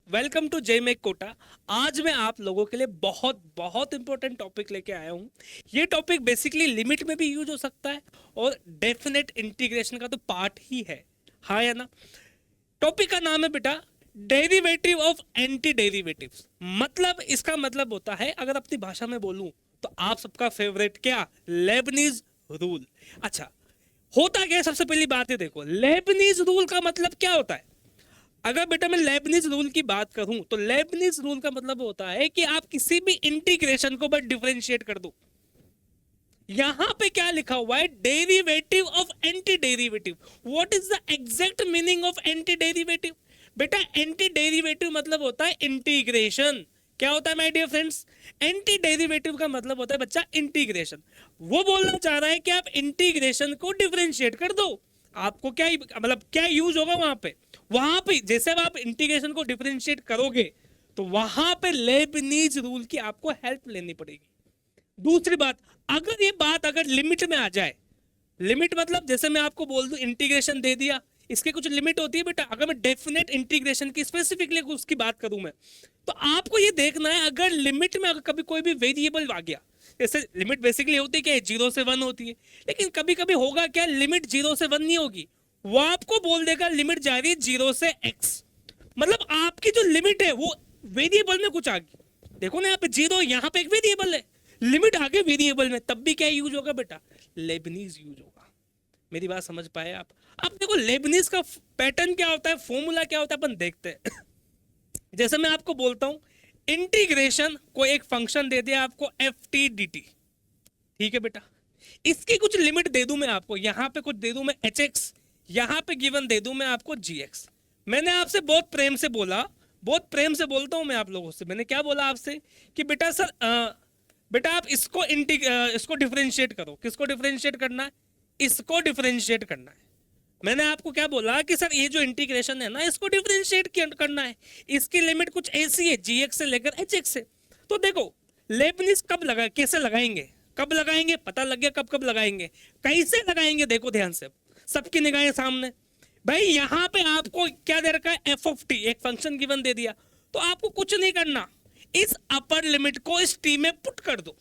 Welcome to जय make Kota. आज मैं आप लोगों के लिए बहुत बहुत इंपॉर्टेंट टॉपिक लेके आया हूँ। ये टॉपिक बेसिकली लिमिट में भी यूज हो सकता है और डेफिनेट इंटीग्रेशन का तो पार्ट ही है। हाँ या ना? टॉपिक का नाम है बेटा डेरिवेटिव ऑफ एंटी डेरिवेटिव्स। मतलब इसका मतलब होता है, अगर अपनी भाषा में बोलूं तो आप सबका फेवरेट क्या, लेबनीज रूल। अच्छा, होता क्या है? सबसे पहली बात है, देखो लेबनीज रूल का मतलब क्या होता है। अगर बेटा मैं लेबनीज रूल की बात करूं तो लेबनीज रूल का मतलब होता है कि आप किसी भी इंटीग्रेशन को बस डिफरेंशिएट कर दो। यहां पे क्या लिखा हुआ है, derivative of anti derivative. What is the exact meaning of anti derivative? बेटा एंटी डेरिवेटिव मतलब होता है इंटीग्रेशन। क्या होता है my dear friends? Anti derivative का मतलब होता है बच्चा इंटीग्रेशन। वो बोलना चाह रहा है कि आप इंटीग्रेशन को डिफरेंशिएट कर दो। आपको क्या मतलब क्या यूज होगा वहां पे जैसे आप इंटीग्रेशन को डिफरेंशिएट करोगे तो वहां पे लेबनीज रूल की आपको हेल्प लेनी पड़ेगी। दूसरी बात, अगर ये बात अगर लिमिट में आ जाए, लिमिट मतलब जैसे मैं आपको बोल दूं इंटीग्रेशन दे दिया, इसकी कुछ लिमिट होती है बेटा। अगर मैं डेफिनेट इंटीग्रेशन की स्पेसिफिकली उसकी बात करूं मैं, तो आपको ये देखना है अगर लिमिट में अगर कभी कोई भी वेरिएबल आ गया, जैसे लिमिट बेसिकली होती है क्या, 0 से 1 होती है। लेकिन कभी कभी होगा क्या, लिमिट 0 से 1 नहीं होगी, वो आपको बोल देगा लिमिट जा रही है 0 से x। मतलब आपकी जो लिमिट है वो वेरिएबल में कुछ आ गई। देखो ना यहाँ पे 0, यहाँ पे एक वेरिएबल है, लिमिट आगे वेरिएबल में, तब भी क्या यूज होगा बेटा, लेबनीज यूज होगा। मेरी बात समझ पाए आप? अब देखो लेबनीज का पैटर्न क्या होता है, फॉर्मूला क्या होता है, अपन देखते हैं। जैसे मैं आपको बोलता हूं इंटीग्रेशन, कोई एक फंक्शन दे दिया आपको एफ टी डी टी, ठीक है बेटा। इसकी कुछ लिमिट दे दूं मैं आपको, यहां पे कुछ दे दूं मैं एच एक्स, यहां पे गिवन दे दूं मैं आपको जी एक्स। मैंने आपसे बहुत प्रेम से बोला, बहुत प्रेम से बोलता हूं मैं आप लोगों से, मैंने क्या बोला आपसे कि बेटा सर बेटा आप इसको डिफरेंशिएट करो। किसको डिफरेंशिएट करना है? इसको डिफरेंशिएट करना है। मैंने आपको क्या बोला कि सर ये जो इंटीग्रेशन है ना, इसको डिफरेंशिएट करना है। इसकी लिमिट कुछ ऐसी है, जी एक्स से लेकर एच एक्स से। तो देखो लेबनिज कब लगा, कैसे लगाएंगे, कब लगाएंगे पता लग गया, कब कब लगाएंगे, कैसे लगाएंगे। देखो ध्यान से, सबकी निगाहें सामने। भाई यहाँ पे आपको क्या दे रखा है, एफ ऑफ टी, एक फंक्शन गिवन दे दिया। तो आपको कुछ नहीं करना, इस अपर लिमिट को इस टी में पुट कर दो।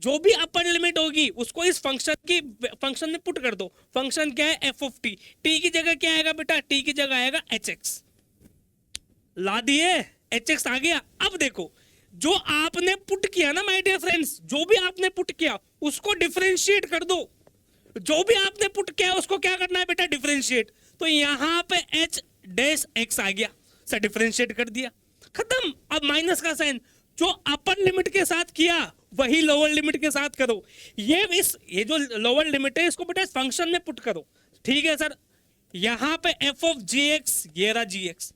जो भी अपर लिमिट होगी उसको इस फंक्शन में पुट कर दो। फंक्शन क्या है, एफ ऑफ टी। टी की जगह क्या आएगा बेटा, टी की जगह आएगा एच एक्स। ला दिए, एच एक्स आ गया। अब देखो जो आपने पुट किया ना माय डियर फ्रेंड्स, जो भी आपने पुट किया उसको डिफरेंशिएट कर दो। जो भी आपने पुट किया उसको क्या करना है बेटा, डिफरेंशिएट। तो यहां पे एच डैश एक्स आ गया, सर डिफरेंशिएट कर दिया, खत्म। अब माइनस का साइन, जो अपर लिमिट के साथ किया वही लोअर लिमिट के साथ करो। ये जो लोअर लिमिट है इसको बेटा इस फंक्शन में पुट करो। ठीक है सर, यहां पे एफ ऑफ जी एक्स, ये रहा जी एक्स।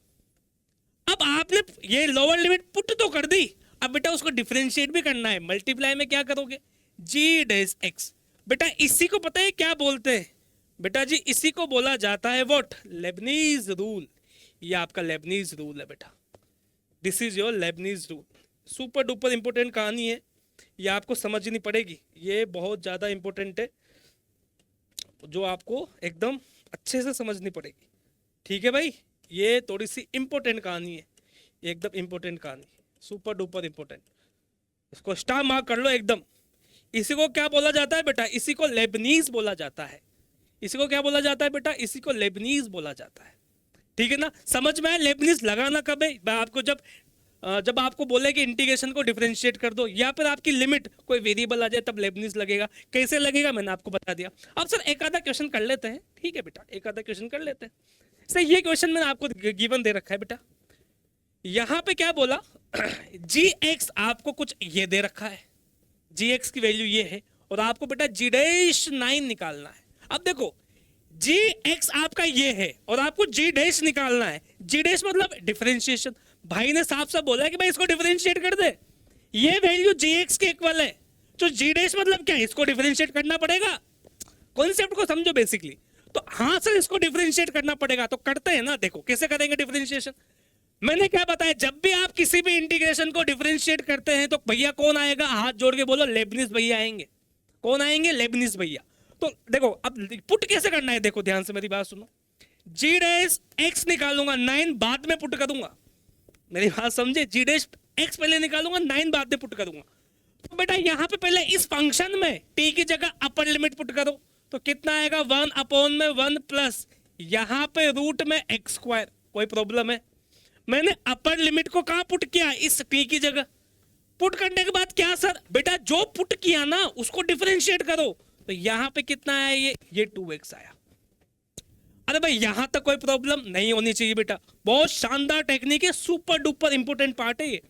अब आपने ये लोअर लिमिट पुट तो कर दी, अब बेटा उसको डिफरेंशिएट भी करना है। मल्टीप्लाई में क्या करोगे, जी डैश एक्स। बेटा इसी को पता है क्या बोलते हैं बेटा जी, इसी को बोला जाता है व्हाट, लेबनीज रूल। ये आपका लेबनीज रूल है बेटा, this is your Lebanese rule. Super duper important कहानी है, ये आपको समझनी पड़ेगी, ये बहुत ज़्यादा इंपॉर्टेंट है, जो आपको एकदम अच्छे से समझनी पड़ेगी। ठीक है भाई, ये थोड़ी सी इंपॉर्टेंट कहानी है, एकदम इंपॉर्टेंट कहानी, सुपर डुपर इंपॉर्टेंट। इसको स्टार मार्क कर लो एकदम। इसी को क्या बोला जाता है बेटा, इसी को लेबनीज बोला जाता है। इसी को क्या बोला जाता है बेटा, इसी को लेबनीज बोला जाता है। ठीक है ना, समझ में आया? लेबनीज लगाना कब है, मैं आपको जब आपको बोले कि इंटीग्रेशन को डिफरेंशिएट कर दो या फिर आपकी लिमिट कोई वेरिएबल आ जाए तब लेबनीज लगेगा। कैसे लगेगा मैंने आपको बता दिया। अब सर एक आधा क्वेश्चन कर लेते हैं, ठीक है बेटा, एक आधा क्वेश्चन कर लेते हैं। सर ये क्वेश्चन मैंने आपको गिवन दे रखा है बेटा, यहां पे क्या बोला, जी एक्स आपको कुछ ये दे रखा है, जी एक्स की वैल्यू ये है, और आपको बेटा जी डैश 9 निकालना है। अब देखो जी एक्स आपका ये है और आपको जी डैश निकालना है। जी डैश मतलब डिफरेंशिएशन। भाई ने साफ साफ बोला है कि भाई इसको डिफरेंशिएट कर दे, ये वैल्यू जी एक्स के इक्वल है। तो जी डैश मतलब क्या है, इसको डिफरेंशिएट करना पड़ेगा। कॉन्सेप्ट को समझो बेसिकली। तो हाँ सर इसको डिफरेंशिएट करना पड़ेगा, तो करते हैं ना। देखो कैसे करेंगे डिफरेंशिएशन, मैंने क्या बताया, जब भी आप किसी भी इंटीग्रेशन को डिफरेंशिएट करते हैं तो भैया कौन आएगा, हाथ जोड़ के बोलो, लेबनीज भैया आएंगे। कौन आएंगे, लेबनीज भैया। तो देखो अब पुट कैसे करना है, देखो ध्यान से मेरी बात सुनो। जी डैश एक्स निकालूंगा, 9 बाद में पुट करूंगा। मेरी बात समझे, जी डैश एक्स पहले निकालूंगा, 9 बाद में पुट करूंगा। तो बेटा यहाँ पे पहले इस फंक्शन में टी की जगह अपर लिमिट पुट करो, तो कितना आएगा 1/1 प्लस यहाँ पे रूट में एक्स स्क्वायर। कोई प्रॉब्लम है? मैंने अपर लिमिट को कहाँ पुट किया, इस टी की जगह। पुट करने के बाद क्या सर, बेटा जो पुट किया ना उसको डिफरेंशिएट करो, तो यहाँ पे कितना आया, ये 2x आया। अरे भाई यहाँ तक कोई प्रॉब्लम नहीं होनी चाहिए बेटा, बहुत शानदार टेक्निक है, सुपर डुपर इंपोर्टेंट पार्ट है ये।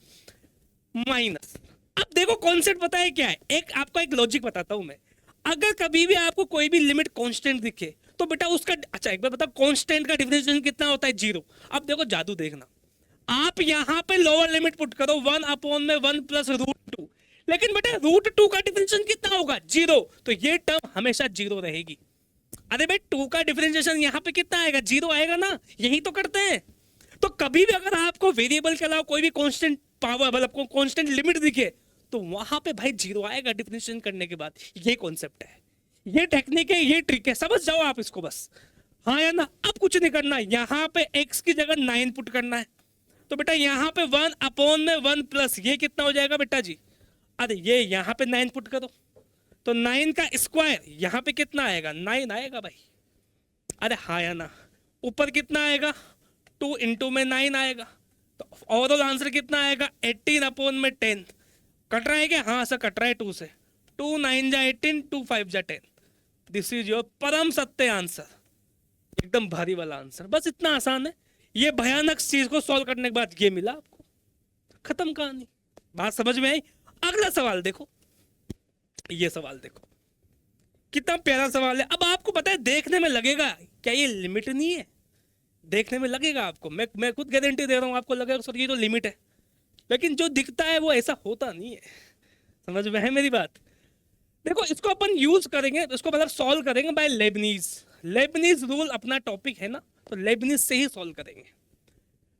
माइनस, अब देखो कॉन्सेप्ट पता है क्या है, एक आपको एक लॉजिक बताता हूं मैं। अगर कभी भी आपको कोई भी लिमिट कांस्टेंट दिखे तो बेटा उसका, अच्छा एक बार बताओ, कांस्टेंट का डिफरेंशिएशन कितना होता है, 0। अब देखो जादू देखना, आप यहाँ पे लोअर लिमिट पुट करो 1/1 प्लस √2, लेकिन बेटा √2 का डिफरेंशिएशन कितना होगा, 0, तो ये टर्म हमेशा 0 रहेगी। अरे भाई 2 का डिफरेंशिएशन यहाँ पे कितना आएगा, 0 आएगा ना, यही तो करते हैं। तो कभी भी अगर आपको वेरिएबल के अलावा कोई भी कांस्टेंट पावर, मतलब कांस्टेंट लिमिट दिखे, तो वहां पे भाई 0 आएगा डिफरेंशिएशन करने के बाद। ये कॉन्सेप्ट है, ये टेक्निक है, ये ट्रिक है, समझ जाओ आप इसको बस, हाँ या ना। अब कुछ नहीं करना, यहाँ पे x की जगह 9 पुट करना है, तो बेटा यहाँ पे 1/1 प्लस ये कितना हो जाएगा बेटा जी, अरे ये यहाँ पे 9 पुट करो, तो 9 का स्क्वायर यहाँ पे कितना आएगा, 9 आएगा भाई। अरे हाँ या ना, ऊपर कितना आएगा, 2 इंटू में 9 आएगा, तो ओवरऑल आंसर कितना आएगा, 18/10। कट रहा है क्या, हाँ सर कट रहा है 2 से, 2 9 जा 18, 2 5 जा 10। दिस इज योर परम सत्य आंसर, एकदम भारी वाला आंसर, बस इतना आसान है। ये भयानक चीज को सॉल्व करने के बाद ये मिला आपको, खत्म कहानी। बात समझ में आई? अगला सवाल देखो, ये सवाल देखो कितना प्यारा सवाल है। अब आपको पता है, देखने में लगेगा क्या ये लिमिट नहीं है, देखने में लगेगा आपको, मैं खुद गारंटी दे रहा हूं, आपको लगेगा सर ये तो लिमिट है, लेकिन जो दिखता है वो ऐसा होता नहीं है। समझ में है मेरी बात? देखो इसको अपन यूज करेंगे, इसको मतलब सॉल्व करेंगे बाय लेबनीज। लेबनीज रूल अपना टॉपिक है ना, तो लेबनीज से ही सॉल्व करेंगे।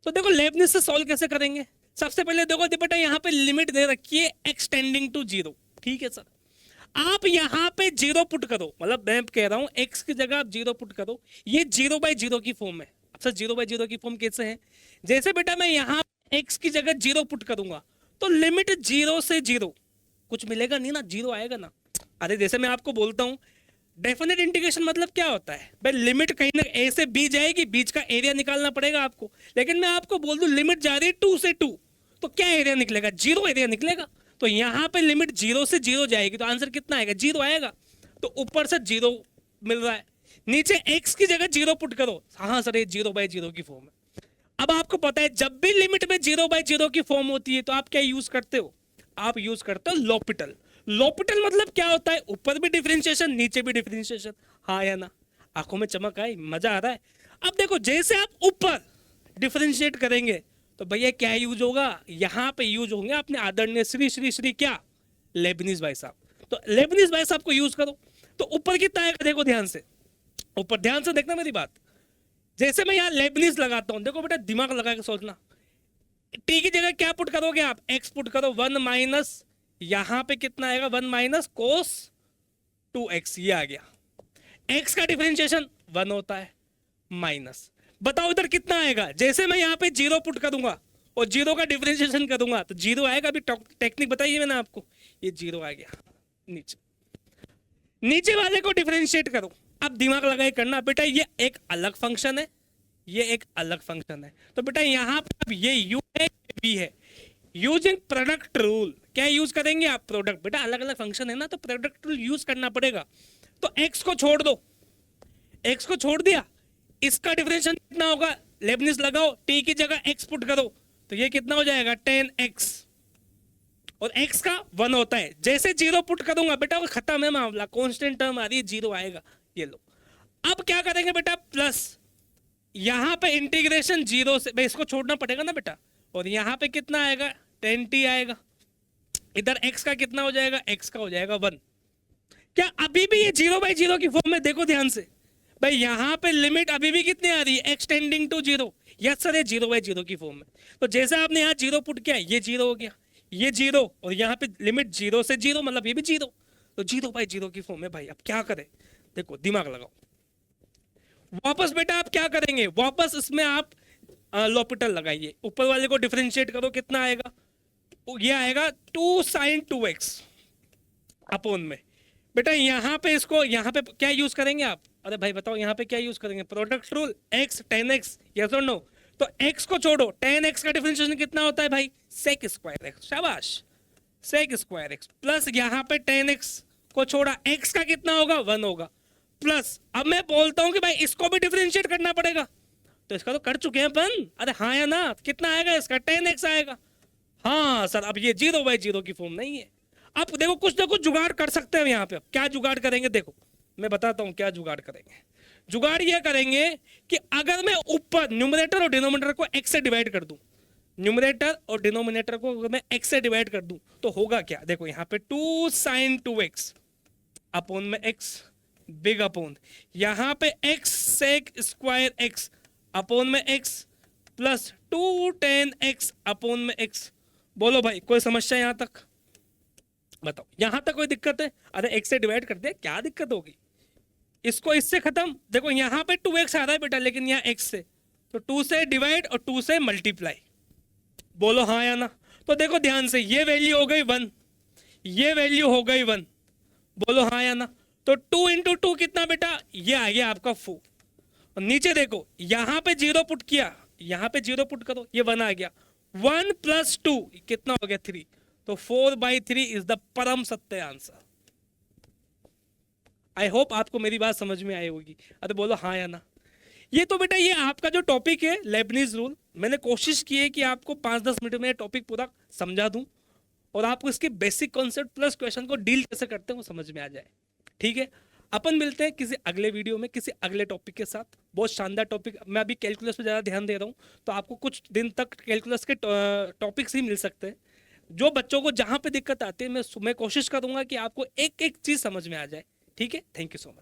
तो देखो लेबनीज से सॉल्व कैसे करेंगे, सबसे पहले देखो बेटा यहाँ पे लिमिट दे रखी है एक्सटेंडिंग टू 0, ठीक है सर। आप यहाँ पे 0 पुट करो, मतलब मैं कह रहा हूँ x की जगह आप 0 पुट करो, ये 0/0 की फॉर्म है। अच्छा 0/0 की फॉर्म कैसे है, जैसे बेटा मैं यहाँ x की जगह 0 पुट करूंगा, तो लिमिट 0 से 0, कुछ मिलेगा नहीं ना, 0 आएगा ना। अरे जैसे मैं आपको बोलता हूँ डेफिनेट इंटीग्रेशन मतलब क्या होता है भाई, लिमिट कहीं ना ए से बी जाएगी, बीच का एरिया निकालना पड़ेगा आपको। लेकिन मैं आपको बोल दूं लिमिट जा रही है 2 से 2, तो क्या एरिया निकलेगा, 0 एरिया निकलेगा। तो यहाँ पे लिमिट 0 से 0 जाएगी, तो आंसर कितना आएगा, 0 आएगा। तो ऊपर से 0 मिल रहा है, नीचे x की जगह 0 पुट करो, हाँ सर ये 0/0 की फॉर्म है। अब आपको पता है जब भी लिमिट में 0/0 की फॉर्म होती है तो आप क्या यूज करते हो, आप यूज करते हो लॉपिटल। लॉपिटल मतलब क्या होता है, ऊपर भी डिफरेंशिएशन नीचे भी डिफरेंशिएशन, हाँ या ना। आंखों में चमक आई, मजा आ रहा है। अब देखो जैसे आप ऊपर डिफरेंशिएट करेंगे तो भैया क्या यूज होगा, यहाँ पे यूज होंगे अपने आदरणीय श्री श्री श्री क्या, लेबनीज भाई साहब। तो लेबनीज भाई साहब को यूज करो, तो ऊपर कितना आएगा देखो ध्यान से, ऊपर ध्यान से देखना मेरी बात। जैसे मैं यहाँ लेबनीज लगाता हूँ, देखो बेटा दिमाग लगा के सोचना, टी की जगह क्या पुट करोगे आप, एक्स पुट करो, 1 माइनस यहां पे कितना आएगा, 1 माइनस कोस 2x, ये आ गया। x का डिफरेंशिएशन 1 होता है, माइनस, बताओ इधर कितना आएगा। जैसे मैं यहाँ पे 0 पुट करूंगा और 0 का डिफरेंशिएशन करूंगा तो 0 आएगा। अभी टेक्निक बताइए मैंने आपको, ये 0 आ गया। नीचे नीचे वाले को डिफरेंशिएट करो, अब दिमाग लगाए करना बेटा, ये एक अलग फंक्शन है, ये एक अलग फंक्शन है। तो बेटा यहाँ पे अब ये u है, v है, यूजिंग प्रोडक्ट रूल। क्या यूज करेंगे आप, प्रोडक्ट। बेटा अलग अलग फंक्शन है ना, तो प्रोडक्ट रूल यूज करना पड़ेगा। तो x को छोड़ दो, x को छोड़ दिया, इसका डिफरेंशिएशन कितना होगा, लेबनीज लगाओ, t की जगह x पुट करो, तो ये कितना हो जाएगा 10x, और x का 1 होता है। जैसे 0 पुट करूंगा बेटा खत्म है मामला, कांस्टेंट टर्म आ रही है, 0 आएगा। ये लो, अब क्या करेंगे बेटा, प्लस यहां पे इंटीग्रेशन 0 से, इसको छोड़ना पड़ेगा ना बेटा, और यहां पे कितना आएगा 10t आएगा। इधर x का कितना हो जाएगा, x का हो जाएगा 1। क्या अभी भी ये 0/0 की फॉर्म में, देखो ध्यान से भाई, यहां पे लिमिट अभी भी कितनी आ रही है, एक्सटेंडिंग टू 0। यस सर ये 0/0 की फॉर्म में। तो जैसे आपने यहाँ 0 पुट किया, ये 0 हो गया, ये 0, और यहाँ पे लिमिट 0 से 0 मतलब ये भी 0, तो 0/0 की फॉर्म है भाई। अब क्या करें, देखो दिमाग लगाओ, वापस बेटा आप क्या करेंगे, वापस इसमें आप लॉपिटल लगाइए, ऊपर वाले को डिफरेंशिएट करो, कितना आएगा, ये आएगा 2 sin 2x अपोन में। बेटा यहाँ पे इसको, यहाँ पे क्या यूज करेंगे आप, अरे भाई बताओ यहाँ पे क्या यूज करेंगे, product rule, x tan x, yes और नो। तो x को छोड़ो, tan x का डिफरेंशिएशन कितना होता है भाई, sec स्क्वायर x, शाबाश, sec स्क्वायर x प्लस यहाँ पे tan x को छोड़ा, x का कितना होगा, 1 होगा, प्लस अब मैं बोलता हूं कि भाई इसको भी डिफरेंशिएट करना पड़ेगा, तो इसका तो कर चुके हैं अपन, अरे हाँ या ना, कितना आएगा इसका, tan x आएगा। हाँ सर, अब ये 0/0 की फॉर्म नहीं है। अब देखो कुछ ना कुछ जुगाड़ कर सकते हैं यहाँ पे। अब क्या जुगाड़ करेंगे, देखो मैं बताता हूँ क्या जुगाड़ करेंगे। जुगाड़ ये करेंगे कि अगर मैं ऊपर न्यूमरेटर और डिनोमिनेटर को x से डिवाइड कर दूं, न्यूमरेटर और डिनोमिनेटर को अगर मैं x से डिवाइड कर दूं तो होगा क्या, देखो यहाँ पे 2 sin 2x अपोन में x बिग अपोन, यहाँ पे x sec square x upon में x plus 2 tan x upon में x। बोलो भाई कोई समस्या यहाँ तक, बताओ यहाँ तक कोई दिक्कत है, अरे x से डिवाइड कर दे, क्या दिक्कत होगी, इसको इससे खत्म। देखो यहाँ पे 2x आ रहा है बेटा, लेकिन यहाँ x से, तो 2 से डिवाइड और 2 से मल्टीप्लाई, बोलो हाँ या ना। तो देखो ध्यान से, ये वैल्यू हो गई 1, ये वैल्यू हो गई 1, बोलो हाँ या ना। तो 2 इंटू 2 कितना बेटा, ये आ गया आपका 4, और नीचे देखो यहाँ पे 0 पुट किया, यहाँ पे 0 पुट करो, ये 1 आ गया, 1 प्लस 2 कितना हो गया 3, तो 4/3 इज द परम सत्य आंसर। आई होप आपको मेरी बात समझ में आई होगी, अरे बोलो हाँ या ना। ये तो बेटा ये आपका जो टॉपिक है लेबनीज रूल, मैंने कोशिश की है कि आपको 5-10 मिनट में टॉपिक पूरा समझा दूं और आपको इसके बेसिक कॉन्सेप्ट प्लस क्वेश्चन को डील कैसे करते हैं वो समझ में आ जाए। ठीक है, अपन मिलते हैं किसी अगले वीडियो में किसी अगले टॉपिक के साथ। बहुत शानदार टॉपिक, मैं अभी कैलकुलस पे ज़्यादा ध्यान दे रहा हूँ, तो आपको कुछ दिन तक कैलकुलस के टॉपिक्स ही मिल सकते हैं। जो बच्चों को जहाँ पे दिक्कत आती है मैं कोशिश करूंगा कि आपको एक एक चीज़ समझ में आ जाए। ठीक है, थैंक यू सो मच।